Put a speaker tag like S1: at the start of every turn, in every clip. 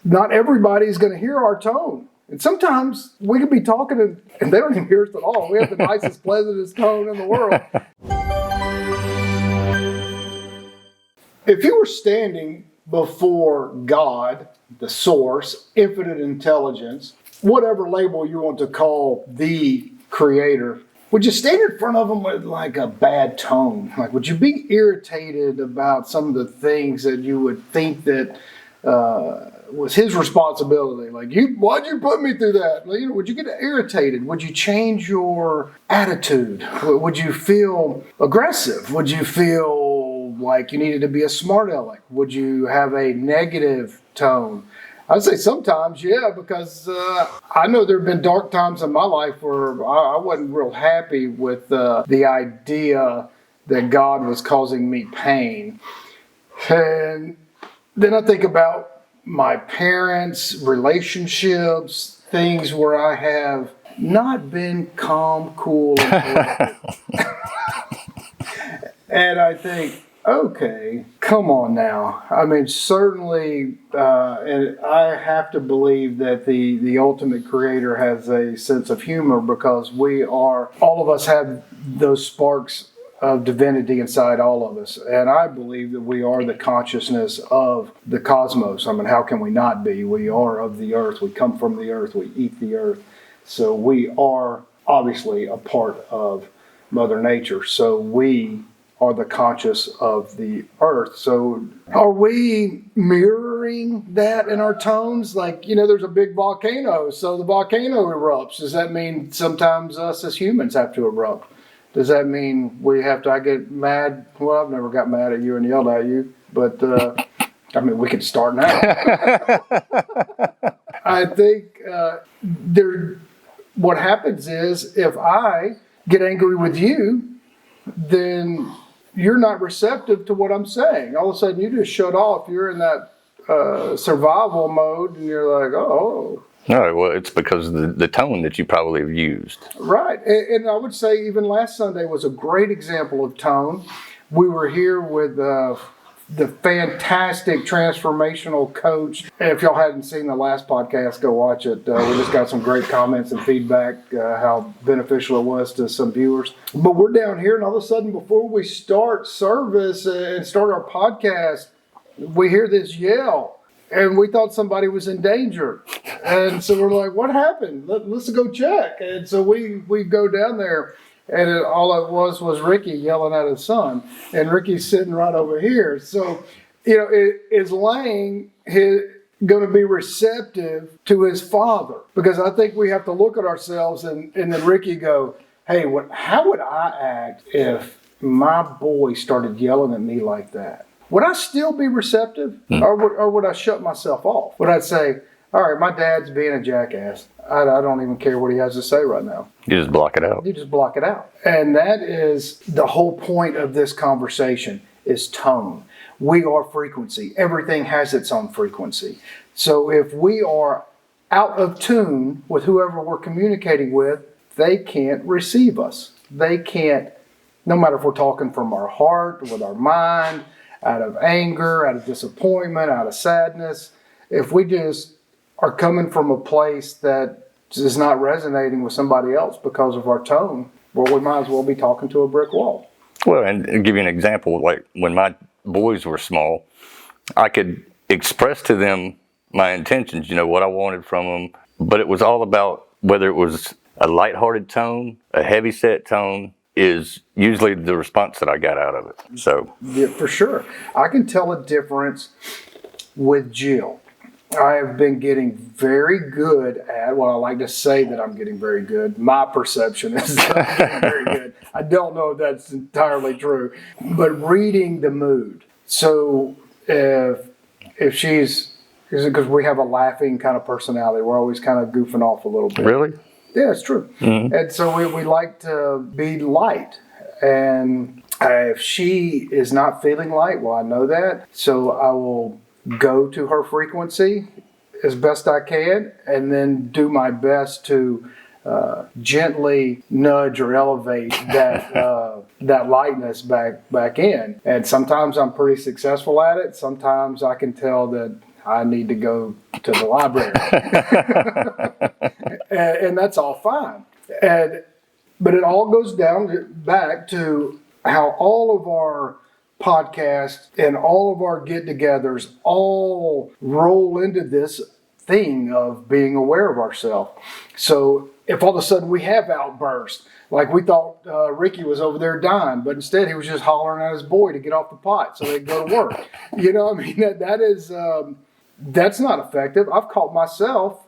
S1: not everybody's going to hear our tone. And sometimes we could be talking and they don't even hear us at all. We have the nicest, pleasantest tone in the world. If you were standing before God, the source, infinite intelligence, whatever label you want to call the creator, would you stand in front of him with like a bad tone? Like, would you be irritated about some of the things that you would think that was his responsibility? Like, why'd you put me through that? Would you get irritated? Would you change your attitude? Would you feel aggressive? Would you feel like you needed to be a smart aleck? Would you have a negative tone? I'd say sometimes, yeah, because I know there have been dark times in my life where I wasn't real happy with the idea that God was causing me pain. And then I think about my parents, relationships, things where I have not been calm, cool, and and I think, okay, come on now. I mean, certainly, and I have to believe that the ultimate creator has a sense of humor, because all of us have those sparks of divinity inside all of us. And I believe that we are the consciousness of the cosmos. I mean, how can we not be? We are of the earth. We come from the earth. We eat the earth. So we are obviously a part of Mother Nature. So we are the conscious of the earth. So are we mirroring that in our tones? Like, there's a big volcano, so the volcano erupts. Does that mean sometimes us as humans have to erupt? Does that mean I get mad? Well, I've never got mad at you and yelled at you, but I mean, we could start now. I think what happens is, if I get angry with you, then you're not receptive to what I'm saying. All of a sudden, you just shut off. You're in that survival mode, and you're like, oh.
S2: No, well, it's because of the tone that you probably have used.
S1: Right. And I would say even last Sunday was a great example of tone. We were here with the fantastic transformational coach. If y'all hadn't seen the last podcast, go watch it. We just got some great comments and feedback, how beneficial it was to some viewers. But we're down here, and all of a sudden, before we start service and start our podcast, we hear this yell. And we thought somebody was in danger. And so we're like, what happened? Let's go check. And so we go down there, and all it was Ricky yelling at his son. And Ricky's sitting right over here. So, is Lang going to be receptive to his father? Because I think we have to look at ourselves and then Ricky go, hey, how would I act if my boy started yelling at me like that? Would I still be receptive, or would I shut myself off? Would I say, all right, my dad's being a jackass. I don't even care what he has to say right now.
S2: You just block it out.
S1: You just block it out. And that is the whole point of this conversation, is tone. We are frequency. Everything has its own frequency. So if we are out of tune with whoever we're communicating with, they can't receive us. They can't, no matter if we're talking from our heart, with our mind, out of anger, out of disappointment, out of sadness. If we just are coming from a place that is not resonating with somebody else because of our tone, well, we might as well be talking to a brick wall.
S2: Well, and to give you an example, like when my boys were small, I could express to them my intentions, what I wanted from them, but it was all about whether it was a lighthearted tone, a heavy-set tone, is usually the response that I got out of it. So
S1: yeah, for sure. I can tell a difference with Jill. I have been getting very good at, I like to say that I'm getting very good. My perception is that I'm getting very good. I don't know if that's entirely true, but reading the mood. So if she's, because we have a laughing kind of personality, we're always kind of goofing off a little bit.
S2: Really?
S1: Yeah, it's true. Mm-hmm. And so we like to be light. And if she is not feeling light, well, I know that. So I will go to her frequency as best I can, and then do my best to gently nudge or elevate that lightness back in. And sometimes I'm pretty successful at it. Sometimes I can tell that, I need to go to the library. and that's all fine. But it all goes back to how all of our podcasts and all of our get-togethers all roll into this thing of being aware of ourselves. So if all of a sudden we have outbursts, like we thought Ricky was over there dying, but instead he was just hollering at his boy to get off the pot so they could go to work. That's not effective. I've caught myself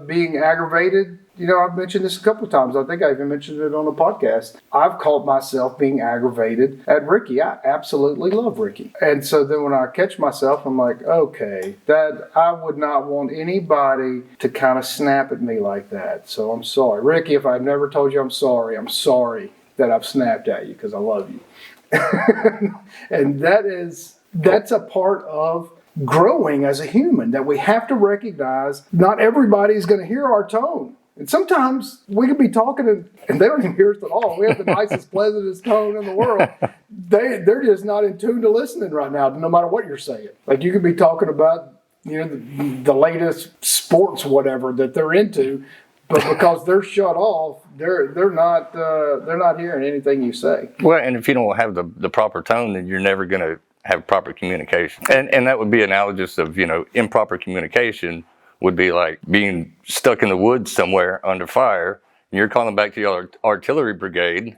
S1: being aggravated. I've mentioned this a couple of times. I think I even mentioned it on a podcast. I've caught myself being aggravated at Ricky. I absolutely love Ricky. And so then when I catch myself, I'm like, okay, that I would not want anybody to kind of snap at me like that. So I'm sorry. Ricky, if I've never told you I'm sorry that I've snapped at you because I love you. And that's a part of growing as a human, that we have to recognize not everybody is going to hear our tone. And sometimes we could be talking and they don't even hear us at all. We have the nicest, pleasantest tone in the world. They're just not in tune to listening right now, no matter what you're saying. Like you could be talking about, the latest sports, whatever that they're into, but because they're shut off, they're not hearing anything you say.
S2: Well, and if you don't have the proper tone, then you're never going to have proper communication. And that would be analogous of, improper communication would be like being stuck in the woods somewhere under fire, and you're calling back to your artillery brigade.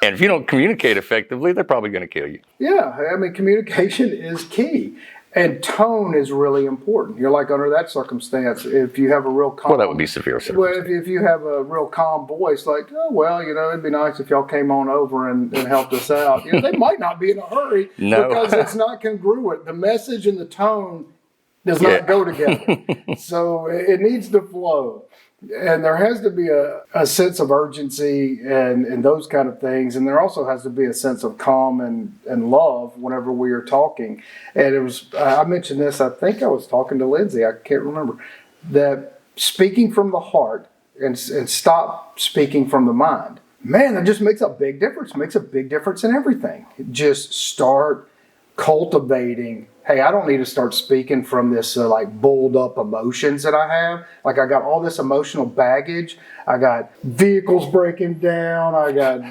S2: And if you don't communicate effectively, they're probably going to kill you.
S1: Yeah, communication is key. And tone is really important. You're like under that circumstance, if you have a real calm...
S2: Well, that would be severe circumstance.
S1: Well, if you have a real calm voice, like, oh, well, it'd be nice if y'all came on over and helped us out. They might not be in a hurry because it's not congruent. The message and the tone does not go together. So it needs to flow. And there has to be a sense of urgency and those kind of things. And there also has to be a sense of calm and love whenever we are talking. And it was, I mentioned this, I think I was talking to Lindsay, I can't remember, that speaking from the heart and stop speaking from the mind. Man, that just makes a big difference. Makes a big difference in everything. Just start cultivating. Hey, I don't need to start speaking from this bulled up emotions that I have. Like I got all this emotional baggage. I got vehicles breaking down. I got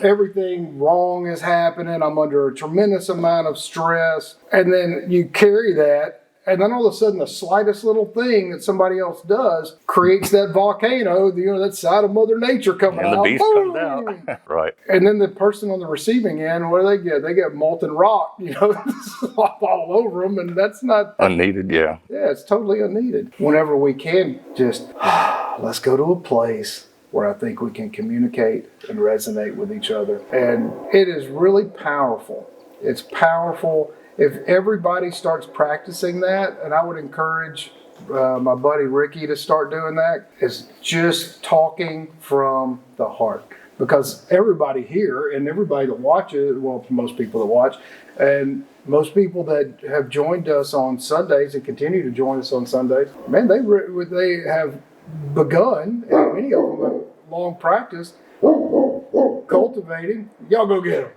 S1: everything wrong is happening. I'm under a tremendous amount of stress. And then you carry that. And then all of a sudden, the slightest little thing that somebody else does creates that volcano, that side of Mother Nature coming out.
S2: And the beast comes out. Right.
S1: And then the person on the receiving end, what do they get? They get molten rock, all over them. And that's not...
S2: Unneeded, yeah.
S1: Yeah, it's totally unneeded. Whenever we can, just let's go to a place where I think we can communicate and resonate with each other. And it is really powerful. It's powerful. If everybody starts practicing that, and I would encourage my buddy Ricky to start doing that, is just talking from the heart. Because everybody here and everybody that watches, well, most people that watch, and most people that have joined us on Sundays and continue to join us on Sundays, man, they have begun, and many of them have long practice, cultivating. Y'all go get them.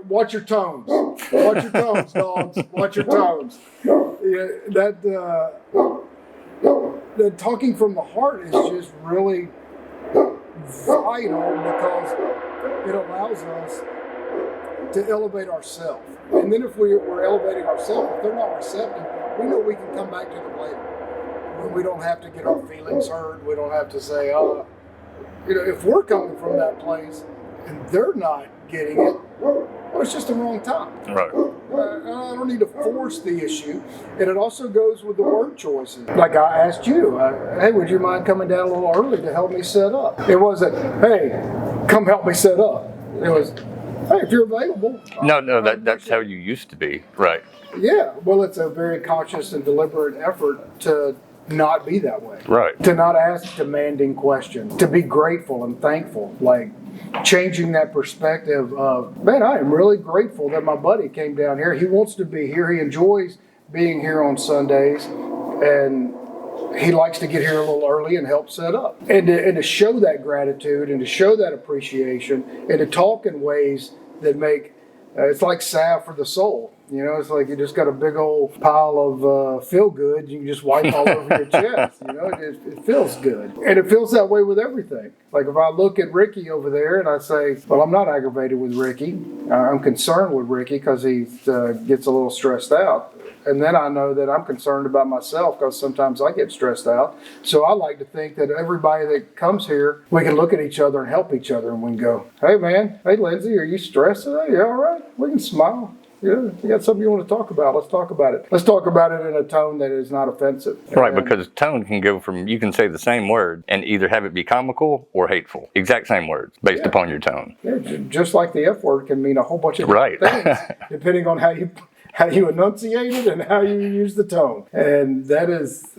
S1: Watch your tones. Watch your tones, dogs. Watch your tones. That talking from the heart is just really vital because it allows us to elevate ourselves. And then if we're elevating ourselves, if they're not receptive, we know we can come back to them later. We don't have to get our feelings hurt. We don't have to say, if we're coming from that place and they're not getting it, well, it's just the wrong time.
S2: Right.
S1: I don't need to force the issue. And it also goes with the word choices. Like I asked you, hey, would you mind coming down a little early to help me set up? It wasn't, hey, come help me set up. It was, hey, if you're available.
S2: No, that's how you used to be. Right.
S1: Yeah. Well, it's a very conscious and deliberate effort to not be that way.
S2: Right.
S1: To not ask demanding questions. To be grateful and thankful. Like, changing that perspective of, man, I am really grateful that my buddy came down here. He wants to be here. He enjoys being here on Sundays, and he likes to get here a little early and help set up. And to show that gratitude and to show that appreciation and to talk in ways that make, it's like salve for the soul. You know, it's like you just got a big old pile of feel good. You can just wipe all over your chest. You know, it feels good. And it feels that way with everything. Like if I look at Ricky over there and I say, well, I'm not aggravated with Ricky. I'm concerned with Ricky because he gets a little stressed out. And then I know that I'm concerned about myself because sometimes I get stressed out. So I like to think that everybody that comes here, we can look at each other and help each other. And we can go, hey, man, hey, Lindsay, are you stressed today? You all right? We can smile. Yeah, you got something you want to talk about? Let's talk about it. Let's talk about it in a tone that is not offensive.
S2: Right, because tone can go from, you can say the same word and either have it be comical or hateful. Exact same words based upon your tone.
S1: Yeah, just like the F word can mean a whole bunch of different things, depending on how you enunciate it and how you use the tone. And that is,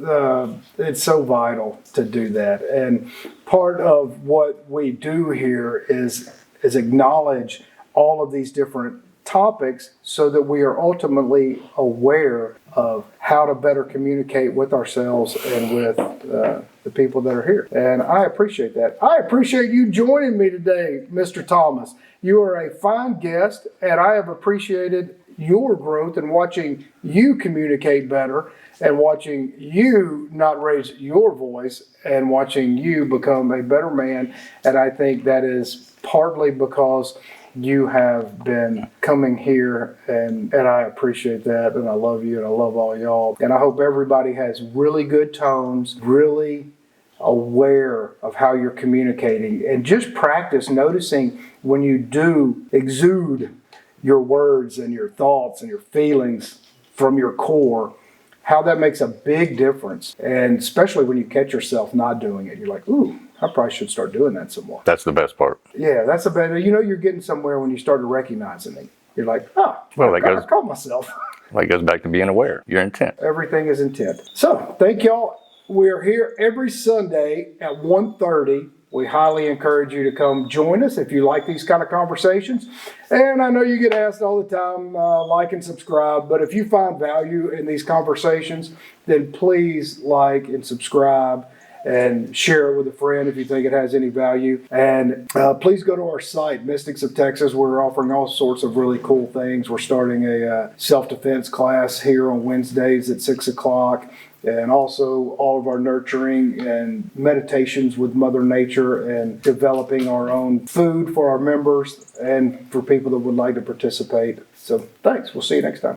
S1: it's so vital to do that. And part of what we do here is acknowledge all of these different topics so that we are ultimately aware of how to better communicate with ourselves and with the people that are here. And I appreciate that. I appreciate you joining me today, Mr. Thomas. You are a fine guest, and I have appreciated your growth and watching you communicate better and watching you not raise your voice and watching you become a better man. And I think that is partly because you have been coming here, and I appreciate that, and I love you, and I love all y'all. And I hope everybody has really good tones, really aware of how you're communicating, and just practice noticing when you do exude your words and your thoughts and your feelings from your core, how that makes a big difference. And especially when you catch yourself not doing it, you're like, ooh, I probably should start doing that some more.
S2: That's the best part.
S1: Yeah, that's the better. You know, you're getting somewhere when you started recognizing it. You're like, oh,
S2: well,
S1: I caught myself.
S2: That goes back to being aware. Your intent.
S1: Everything is intent. So, thank y'all. We're here every Sunday at 1:30. We highly encourage you to come join us if you like these kind of conversations. And I know you get asked all the time, like and subscribe, but if you find value in these conversations, then please like and subscribe and share it with a friend if you think it has any value. And please go to our site, Mystics of Texas. We're offering all sorts of really cool things. We're starting a self-defense class here on Wednesdays at 6 o'clock. And also all of our nurturing and meditations with Mother Nature and developing our own food for our members and for people that would like to participate. So thanks. We'll see you next time.